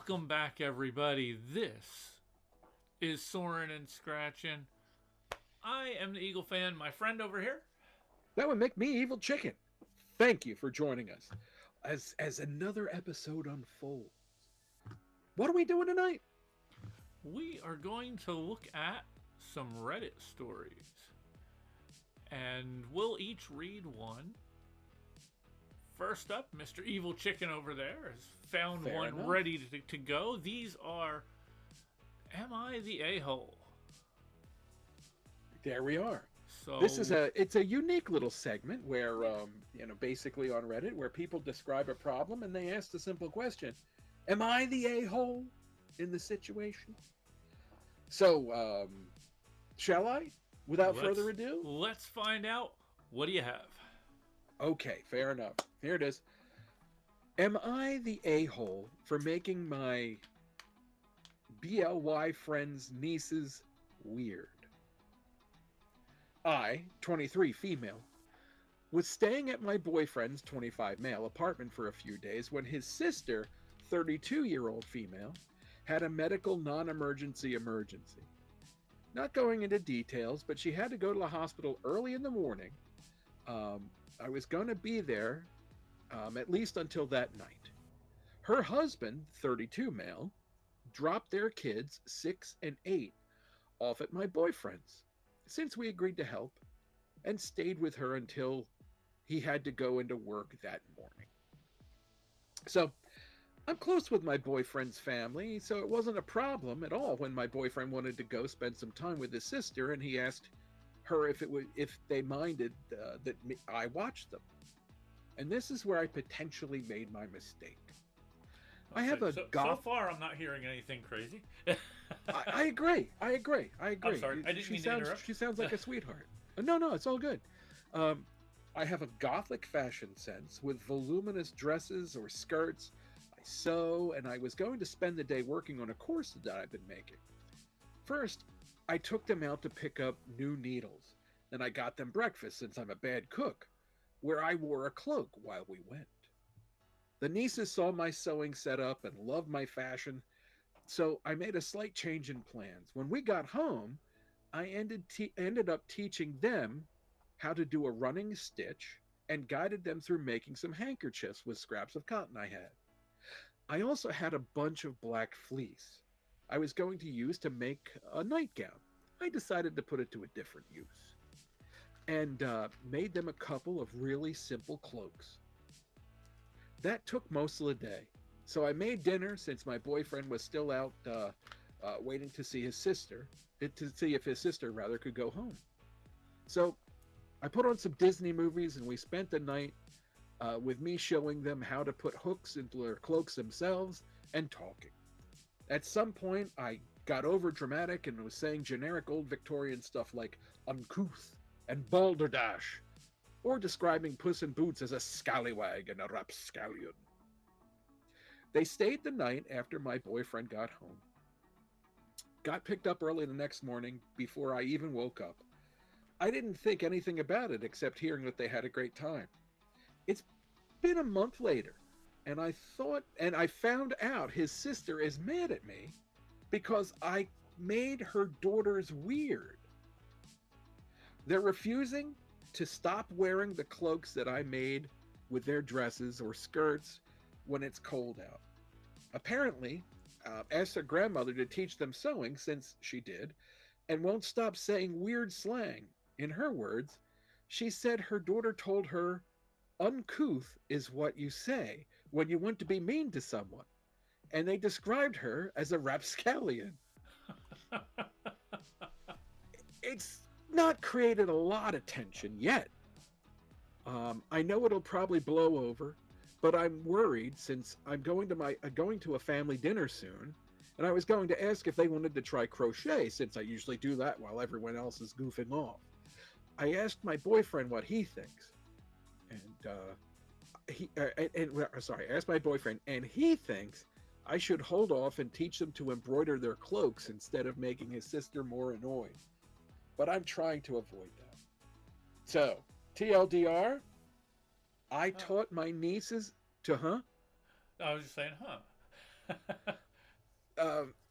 Welcome back, everybody. This is Soarin Scratchin. I am the Eagle fan. My friend over here. That would make me evil chicken. Thank you for joining us as another episode unfolds. What are we doing tonight? We are going to look at some Reddit stories. And we'll each read one. First up, Mr. Evil Chicken over there has found Fair one enough. ready to go. These are Am I the A-hole? There we are. So It's a unique little segment where basically on Reddit where people describe a problem and they ask the simple question, am I the a-hole in the situation? So, shall I? Without further ado? let's find out. What do you have? Okay, fair enough. Here it is. Am I the a-hole for making my BLY friends' nieces weird? I, 23 female, was staying at my boyfriend's 25 male apartment for a few days when his sister, 32-year-old female, had a medical non-emergency emergency. Not going into details, but she had to go to the hospital early in the morning. I was going to be there at least until that night. Her husband, 32 male, dropped their kids, 6 and 8, off at my boyfriend's, since we agreed to help, and stayed with her until he had to go into work that morning. So, I'm close with my boyfriend's family, so it wasn't a problem at all when my boyfriend wanted to go spend some time with his sister, and he asked her if they minded that I watched them. And this is where I potentially made my mistake. I have a So far, I'm not hearing anything crazy. I agree. I'm sorry. I didn't mean to interrupt. She sounds like a sweetheart. No, it's all good. I have a gothic fashion sense with voluminous dresses or skirts. I sew, and I was going to spend the day working on a corset that I've been making. First, I took them out to pick up new needles. Then I got them breakfast since I'm a bad cook, where I wore a cloak while we went. The nieces saw my sewing setup and loved my fashion, so I made a slight change in plans. When we got home, I ended up teaching them how to do a running stitch and guided them through making some handkerchiefs with scraps of cotton I had. I also had a bunch of black fleece I was going to use to make a nightgown. I decided to put it to a different use and made them a couple of really simple cloaks. That took most of the day. So I made dinner since my boyfriend was still out waiting to see his sister, to see if his sister rather could go home. So I put on some Disney movies and we spent the night with me showing them how to put hooks into their cloaks themselves and talking. At some point, I got over dramatic and was saying generic old Victorian stuff like uncouth and balderdash, or describing Puss in Boots as a scallywag and a rapscallion. They stayed the night after my boyfriend got home. Got picked up early the next morning before I even woke up. I didn't think anything about it except hearing that they had a great time. It's been a month later, and I found out his sister is mad at me because I made her daughters weird. They're refusing to stop wearing the cloaks that I made with their dresses or skirts when it's cold out. Apparently, asked their grandmother to teach them sewing since she did, and won't stop saying weird slang. In her words, she said her daughter told her, uncouth is what you say when you want to be mean to someone, and they described her as a rapscallion. It's not created a lot of tension yet. I know it'll probably blow over, but I'm worried since I'm going to a family dinner soon, and I was going to ask if they wanted to try crochet since I usually do that while everyone else is goofing off. I asked my boyfriend what he thinks, and I asked my boyfriend, and he thinks I should hold off and teach them to embroider their cloaks instead of making his sister more annoyed. But I'm trying to avoid that. So, TLDR, I taught my nieces to, I was just saying,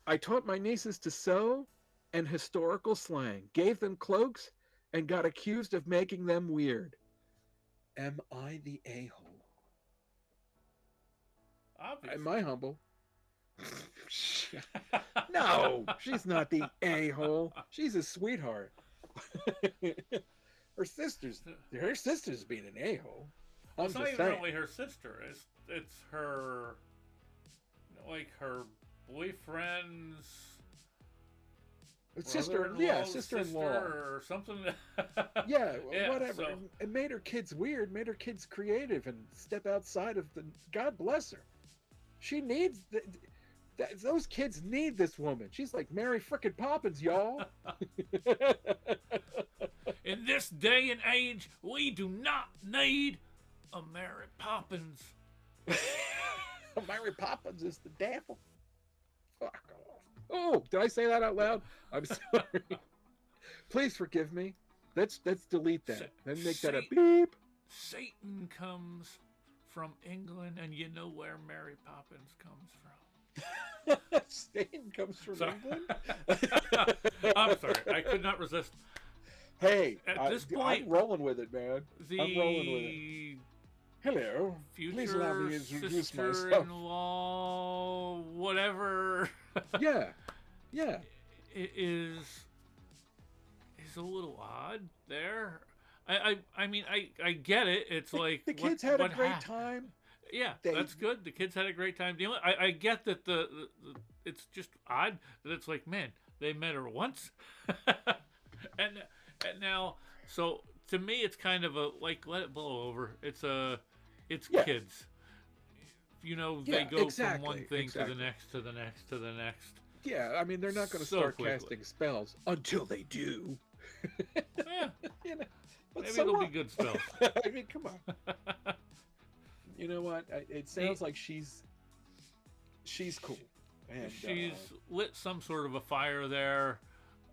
I taught my nieces to sew and historical slang, gave them cloaks, and got accused of making them weird. Am I the a-hole? Obviously. Am I humble? No, she's not the a-hole. She's a sweetheart. her sister's being an a-hole. I'm It's not just even saying. really her sister. It's her, like her boyfriend's Sister-in-law or something. Yeah, Yeah, whatever. so- It made her kids weird, made her kids creative, and step outside of the. God bless her. She needs those kids need this woman. She's like Mary frickin' Poppins, y'all. In this day and age, we do not need a Mary Poppins. Mary Poppins is the devil. Fuck off. Oh, did I say that out loud? I'm sorry. Please forgive me. Let's delete that. Then make that a beep. Satan comes from England, and you know where Mary Poppins comes from. Satan comes from Sorry. England. I'm sorry, I could not resist. Hey, At this point, I'm rolling with it, man. I'm rolling with it. The Hello. Please allow me to introduce myself. sister-in-law, whatever, Yeah. Yeah. is a little odd there. I mean, I get it. It's like The kids had a great time. Yeah, They- that's good. The kids had a great time dealing. I get that the it's just odd that it's like, man, they met her once, and now, so to me, it's kind of a like, let it blow over. It's Yeah. kids. You know, Yeah, they go from exactly, one thing to exactly. the next to the next to the next. Yeah, I mean, they're not going to So start quickly. casting spells until they do. Yeah, You know, but maybe so it'll be what? good spells. I mean, come on. You know what? It sounds like she's cool. And She's lit some sort of a fire there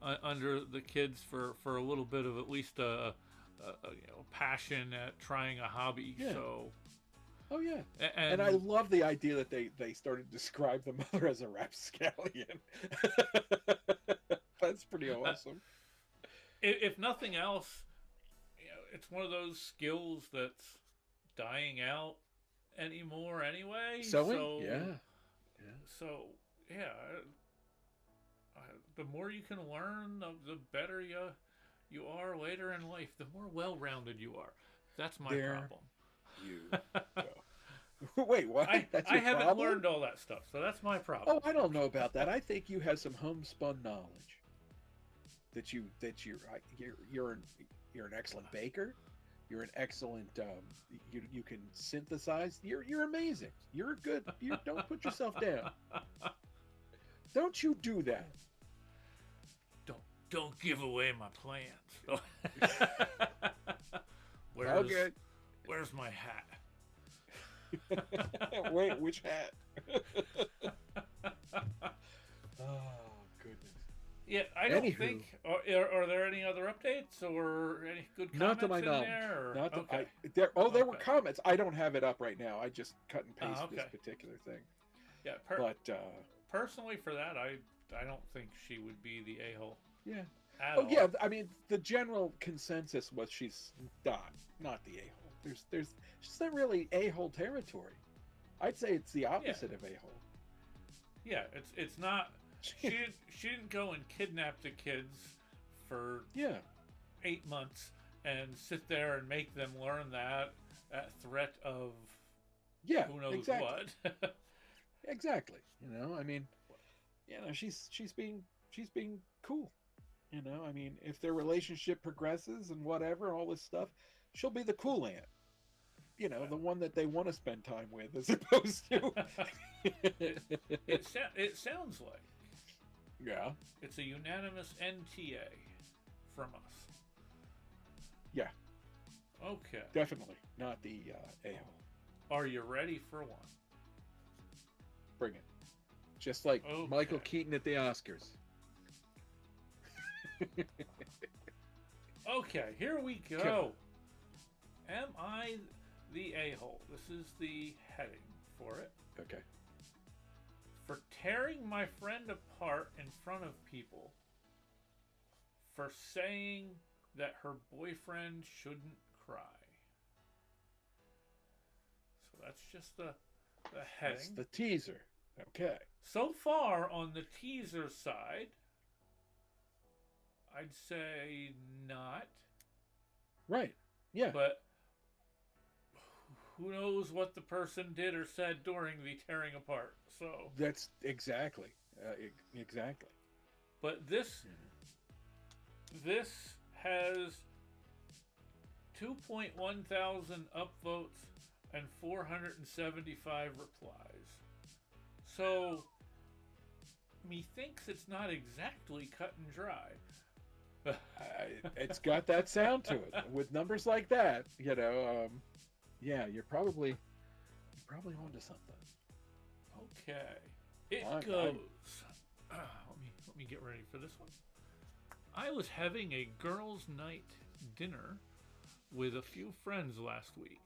under the kids for a little bit of at least a passion at trying a hobby. Yeah. So oh yeah. and And I love the idea that they started to describe the mother as a rapscallion. That's pretty awesome. if nothing else, it's one of those skills that's dying out anymore anyway. Sewing? So, Yeah. So yeah, the more you can learn, the better you are later in life. The more well-rounded you are. That's my There problem. You go. Wait, what? That's I your haven't problem? learned all that stuff, so that's my problem. Oh, I don't know about that. I think you have some homespun knowledge. You're an excellent baker. You're an excellent. You can synthesize. You're amazing. You're good. You don't put yourself down. Don't you do that. Don't give away my plans. Okay. Where's my hat? Wait, which hat? Oh goodness. Yeah, I don't Anywho. think. Are there any other updates or any good comments Not to my in knowledge. there? Or? Not to, Okay. there were Okay. comments. I don't have it up right now. I just cut and paste okay. this particular thing. Yeah. But Personally, for that, I don't think she would be the a-hole. yeah. At Oh all. yeah. I mean, the general consensus was she's not the a-hole. She's not really a-hole territory. I'd say it's the opposite of a-hole. Yeah, it's not. She didn't go and kidnap the kids for Yeah. 8 months and sit there and make them learn that at threat of Yeah. who knows exactly. what. Exactly. I mean, she's being cool. I mean, if their relationship progresses and whatever, all this stuff, she'll be the cool aunt. The one that they want to spend time with, as opposed to. It sounds like Yeah. it's a unanimous NTA from us. Yeah. Okay. Definitely not the a-hole. Are you ready for one? Bring it. Just like Okay. Michael Keaton at the Oscars. Okay, here we go. Go. Am I the a-hole? This is the heading for it. Okay. for tearing my friend apart in front of people, for saying that her boyfriend shouldn't cry. So that's just the heading. That's the teaser. Okay. So far on the teaser side, I'd say not. Right. Yeah. But who knows what the person did or said during the tearing apart. So That's exactly. Exactly. but this has 2.1 thousand upvotes and 475 replies. So methinks it's not exactly cut and dry. It's got that sound to it. With numbers like that, yeah, you're probably onto something. Okay, it goes. Let me get ready for this one. I was having a girls' night dinner with a few friends last week,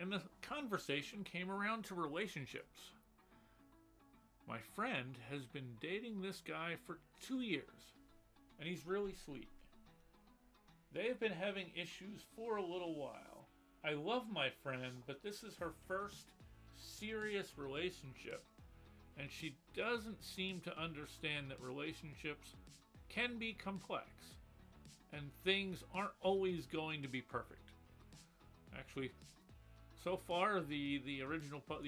and the conversation came around to relationships. My friend has been dating this guy for 2 years, and he's really sweet. They have been having issues for a little while. I love my friend, but this is her first serious relationship, and she doesn't seem to understand that relationships can be complex, and things aren't always going to be perfect. Actually, so far the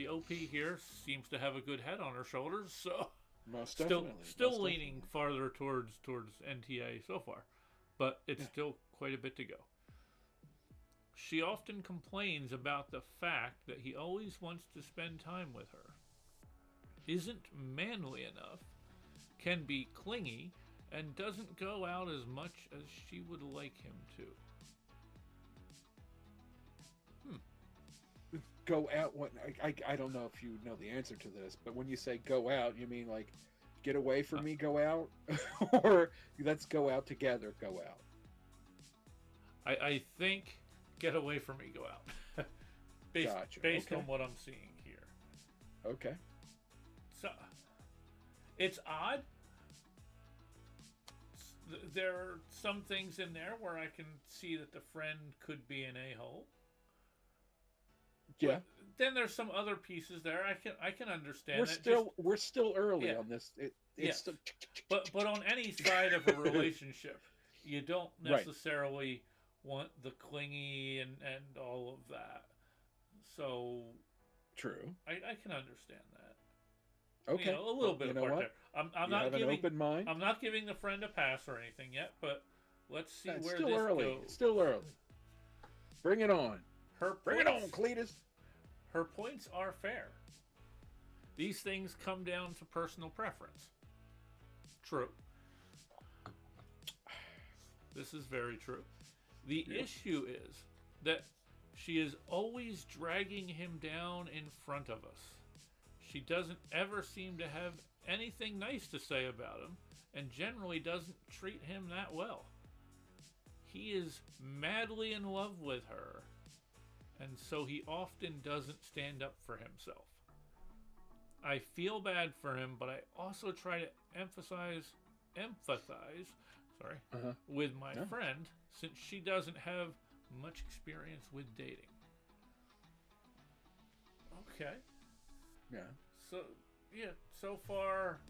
OP here seems to have a good head on her shoulders, so Most still definitely. Most leaning definitely. farther towards NTA so far, but it's still quite a bit to go. She often complains about the fact that he always wants to spend time with her, isn't manly enough, can be clingy, and doesn't go out as much as she would like him to. Go out. What? I don't know if you know the answer to this, but when you say go out, you mean like get away from me, go out, or let's go out together, go out. I think get away from me, go out. based Gotcha. based Okay. on what I'm seeing here. Okay. So it's odd. There are some things in there where I can see that the friend could be an a-hole. Yeah. But then there's some other pieces there. I can understand. We're still early Yeah. on this. It's Yeah. still, But on any side of a relationship, you don't Right. necessarily want the clingy and all of that. So true. I can understand that. Okay. A little bit you of know part what? there. I'm You not have an giving open mind. I'm not giving the friend a pass or anything yet, but let's see It's where still this early. goes. It's still early. Bring it on. Bring it on, Cletus. Her points are fair. These things come down to personal preference. True. This is very true. The issue is that she is always dragging him down in front of us. She doesn't ever seem to have anything nice to say about him, and generally doesn't treat him that well. He is madly in love with her, and so he often doesn't stand up for himself. I feel bad for him, but I also try to empathize, with my friend, since she doesn't have much experience with dating. Okay. Yeah. So far,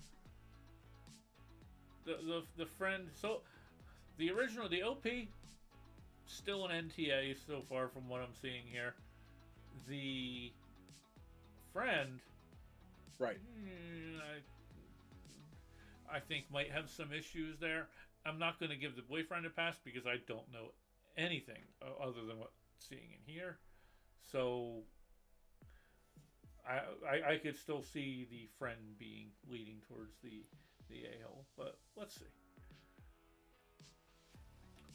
the friend, the original, the OP, still an NTA so far from what I'm seeing here. The friend, Right. I think might have some issues there. I'm not going to give the boyfriend a pass because I don't know anything other than what's seeing in here. So I could still see the friend leading towards the a-hole, but let's see.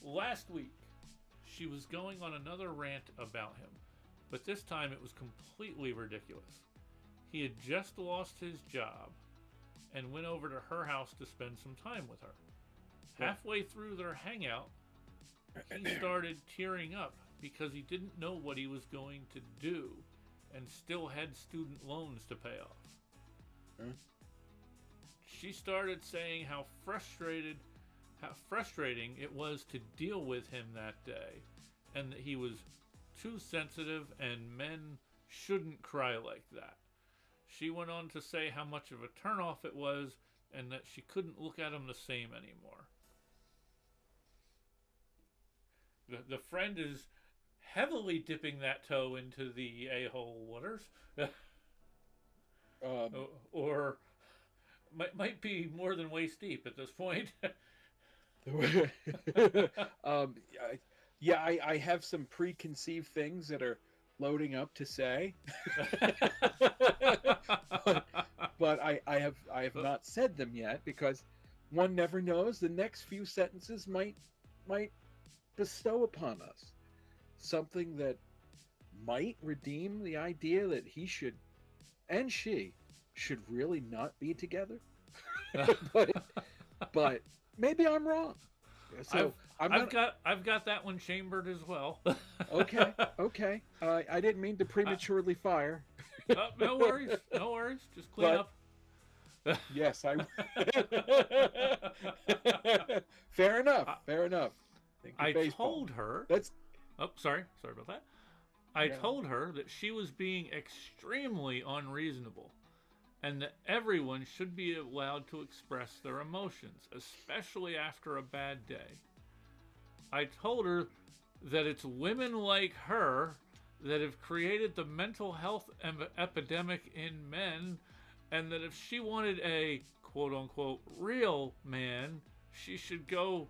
Last week, she was going on another rant about him, but this time it was completely ridiculous. He had just lost his job and went over to her house to spend some time with her. Halfway through their hangout, he started tearing up because he didn't know what he was going to do and still had student loans to pay off. Huh? She started saying how frustrating it was to deal with him that day, and that he was too sensitive and men shouldn't cry like that. She went on to say how much of a turnoff it was and that she couldn't look at him the same anymore. The friend is heavily dipping that toe into the a-hole waters. Or might be more than waist deep at this point. um, I have some preconceived things that are loading up to say, but I have not said them yet, because one never knows. The next few sentences might bestow upon us something that might redeem the idea that he should and she should really not be together. but maybe I'm wrong. So I've got that one chambered as well. Okay. I didn't mean to prematurely fire. No worries. Just clean up. Yes, I. Fair enough. I told her. Oh, sorry about that. I told her that she was being extremely unreasonable, and that everyone should be allowed to express their emotions, especially after a bad day. I told her that it's women like her that have created the mental health epidemic in men, and that if she wanted a quote-unquote real man, she should go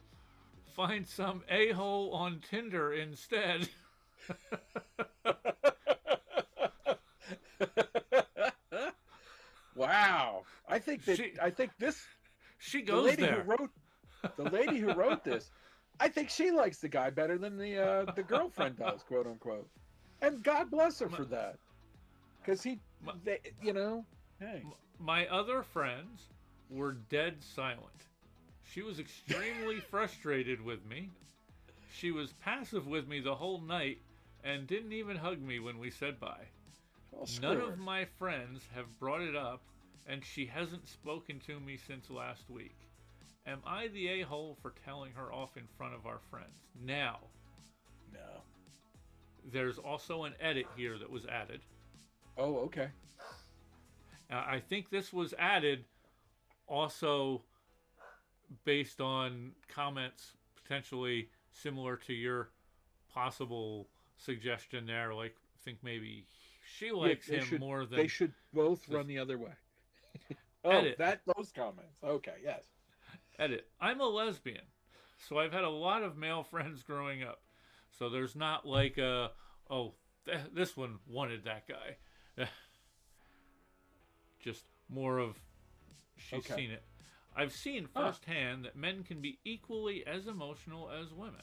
find some a-hole on Tinder instead. Wow. I think this she goes there. The lady who wrote this, I think she likes the guy better than the girlfriend does, quote unquote. And God bless her for that. Because hey. My other friends were dead silent. She was extremely frustrated with me. She was passive with me the whole night and didn't even hug me when we said bye. None of my friends have brought it up, and she hasn't spoken to me since last week. Am I the a-hole for telling her off in front of our friends? Now, no. There's also an edit here that was added. Oh, okay. I think this was added also based on comments potentially similar to your possible suggestion there. Like, I think maybe she likes him more than... They should both run the other way. Edit. Those comments. Okay, yes. Edit. I'm a lesbian, so I've had a lot of male friends growing up. So there's not like this one wanted that guy. Just more of she's seen it. I've seen firsthand that men can be equally as emotional as women.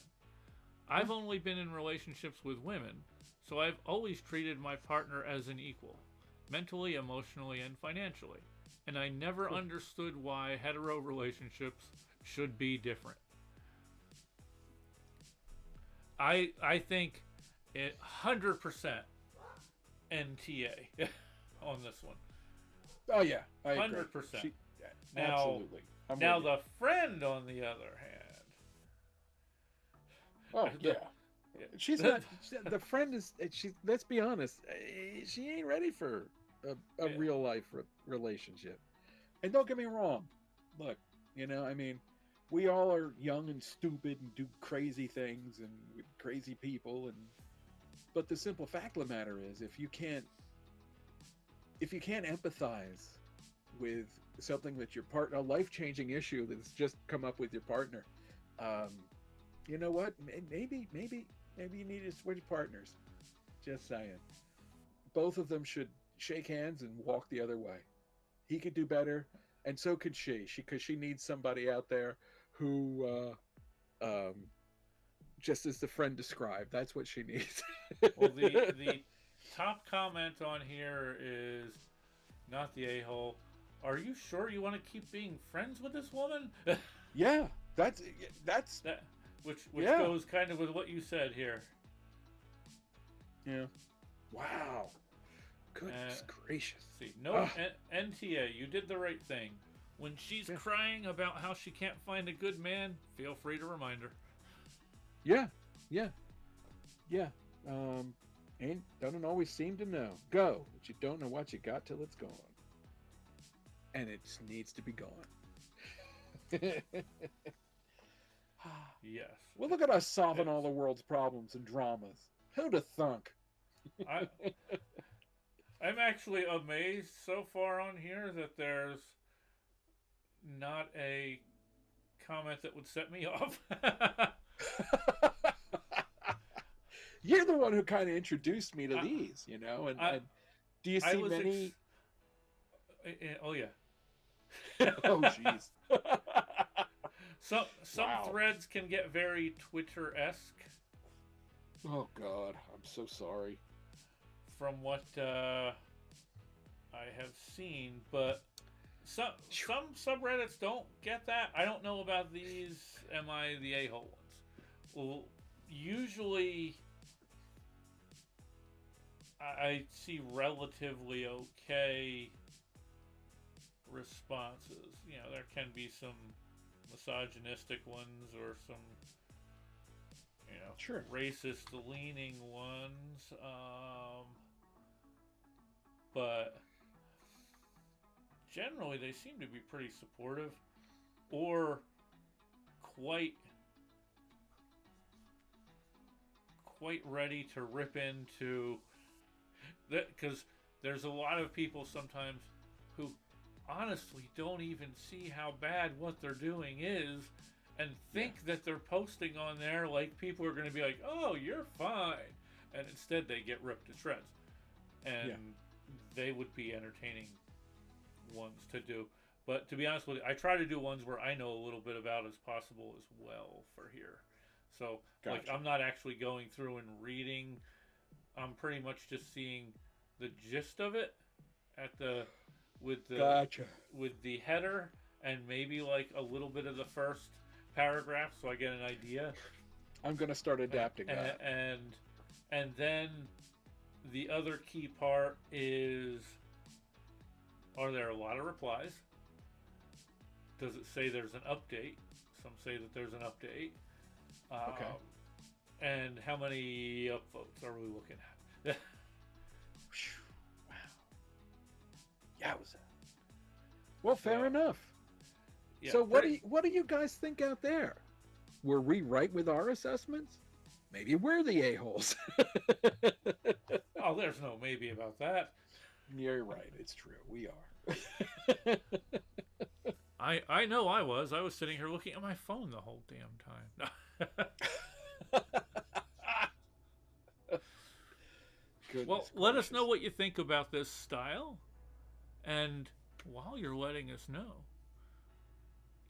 I've only been in relationships with women, so I've always treated my partner as an equal, mentally, emotionally, and financially. And I never understood why hetero relationships should be different. I think it 100% NTA on this one. Oh yeah, I agree. 100%. Absolutely. Now the friend, on the other hand. Oh yeah. She's not. The friend is. Let's be honest. She ain't ready for a real life relationship. And don't get me wrong. Look, we all are young and stupid and do crazy things and with crazy people. But the simple fact of the matter is, if you can't empathize with something that your partner, a life-changing issue that's just come up with your partner, you know what? Maybe you need to switch partners. Just saying. Both of them should shake hands and walk the other way. He could do better, and so could she. Because she needs somebody out there who, just as the friend described, that's what she needs. Well, the top comment on here is not the a-hole. Are you sure you want to keep being friends with this woman? Yeah, that's which goes kind of with what you said here. Yeah. Wow. Goodness gracious. See, no, NTA, you did the right thing. When she's crying about how she can't find a good man, feel free to remind her. Yeah. Doesn't always seem to know. Go, but you don't know what you got till it's gone. And it just needs to be gone. Yes. Well, look at us solving all the world's problems and dramas. Who'd have thunk? I'm actually amazed so far on here that there's not a comment that would set me off. You're the one who kind of introduced me to these, and do you see many? Oh yeah. Oh jeez. Some threads can get very Twitter-esque. Oh God, I'm so sorry. From what I have seen, but some subreddits don't get that. I don't know about these. Am I the a-hole ones? Well, usually I see relatively okay responses. There can be some misogynistic ones or some racist leaning ones, but generally they seem to be pretty supportive or quite ready to rip into that, because there's a lot of people sometimes who honestly don't even see how bad what they're doing is and think that they're posting on there like people are going to be like, oh, you're fine, and instead they get ripped to shreds. And they would be entertaining ones to do. But to be honest with you, I try to do ones where I know a little bit about as possible as well for here. So like I'm not actually going through and reading. I'm pretty much just seeing the gist of it with the header and maybe like a little bit of the first paragraph, so I get an idea. I'm going to start adapting that. And then the other key part is, are there a lot of replies? Does it say there's an update? Some say that there's an update. Okay. And how many upvotes are we looking at? Wow. Yowza. Well, fair enough. Yeah, so what do you guys think out there? Were we right with our assessments? Maybe we're the a-holes. Oh, there's no maybe about that. You're right. It's true. We are. I know I was. I was sitting here looking at my phone the whole damn time. Well, let us know what you think about this style. And while you're letting us know,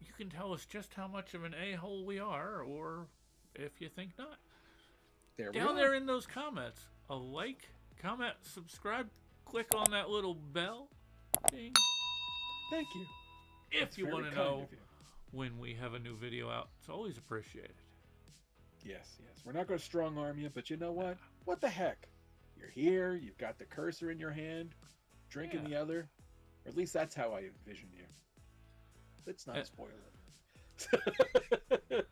you can tell us just how much of an a-hole we are, or if you think not. Down there in those comments, a like, comment, subscribe, click on that little bell. Ding. Thank you. If you want to know when we have a new video out, it's always appreciated. Yes. We're not going to strong arm you, but you know what? What the heck? You're here, you've got the cursor in your hand, drinking the other. Or at least that's how I envision you. Let's not spoil it.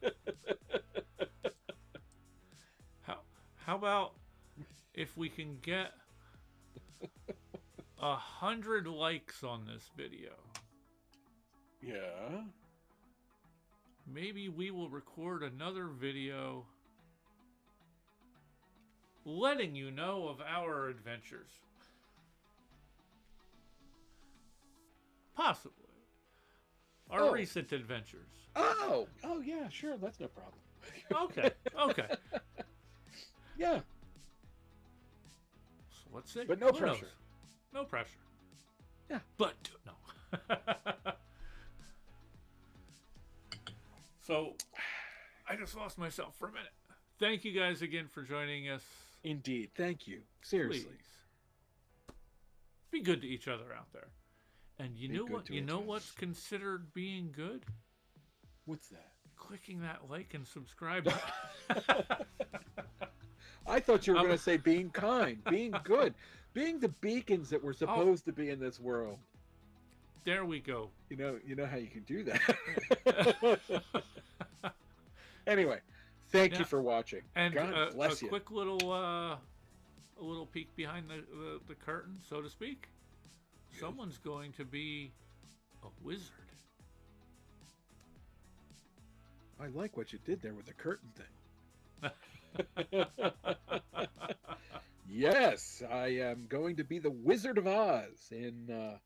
How about if we can get 100 likes on this video? Yeah. Maybe we will record another video letting you know of our adventures. Possibly. Our recent adventures. Oh yeah, sure, that's no problem. Okay. Yeah. So let's see. But no pressure. No pressure. Yeah. But no. So, I just lost myself for a minute. Thank you guys again for joining us. Indeed. Thank you. Seriously. Please. Be good to each other out there. And you know what? You know what's considered being good? What's that? clicking that like and subscribe button. I thought you were going to say being kind, being good, being the beacons that we're supposed to be in this world. There we go. You know how you can do that. Anyway, thank you for watching. And God bless you. A quick little a little peek behind the curtain, so to speak. Yes. Someone's going to be a wizard. I like what you did there with the curtain thing. Yes, I am going to be the Wizard of Oz in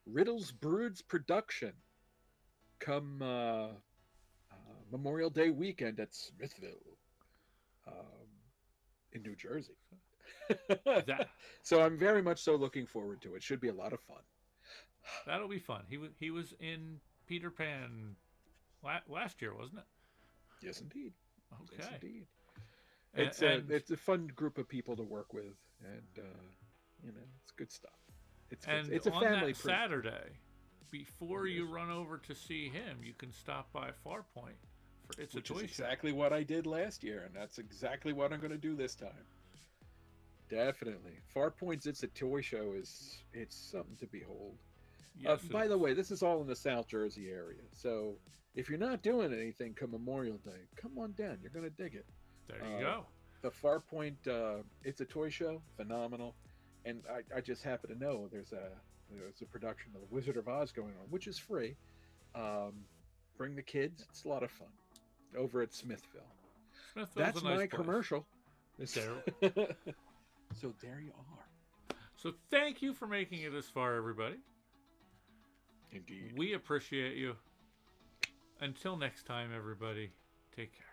Riddles Brood's production come Memorial Day weekend at Smithville in New Jersey. So I'm very much so looking forward to it. Should be a lot of fun. That'll be fun. He was in Peter Pan last year, wasn't it? Yes, indeed. Okay. Yes, indeed. It's a fun group of people to work with, and it's good stuff. It's a family. Saturday, before you run over to see him, you can stop by Farpoint for It's a Toy Show. Which is exactly what I did last year, and that's exactly what I'm going to do this time. Definitely, Farpoint's It's a Toy Show it's something to behold. Yes, by the way, this is all in the South Jersey area, so if you're not doing anything come Memorial Day, come on down. You're going to dig it. There you go. The Farpoint It's a Toy Show, phenomenal. And I just happen to know there's a production of The Wizard of Oz going on, which is free. Bring the kids. It's a lot of fun. Over at Smithville. That's my commercial. So there you are. So thank you for making it this far, everybody. Indeed. We appreciate you. Until next time, everybody, take care.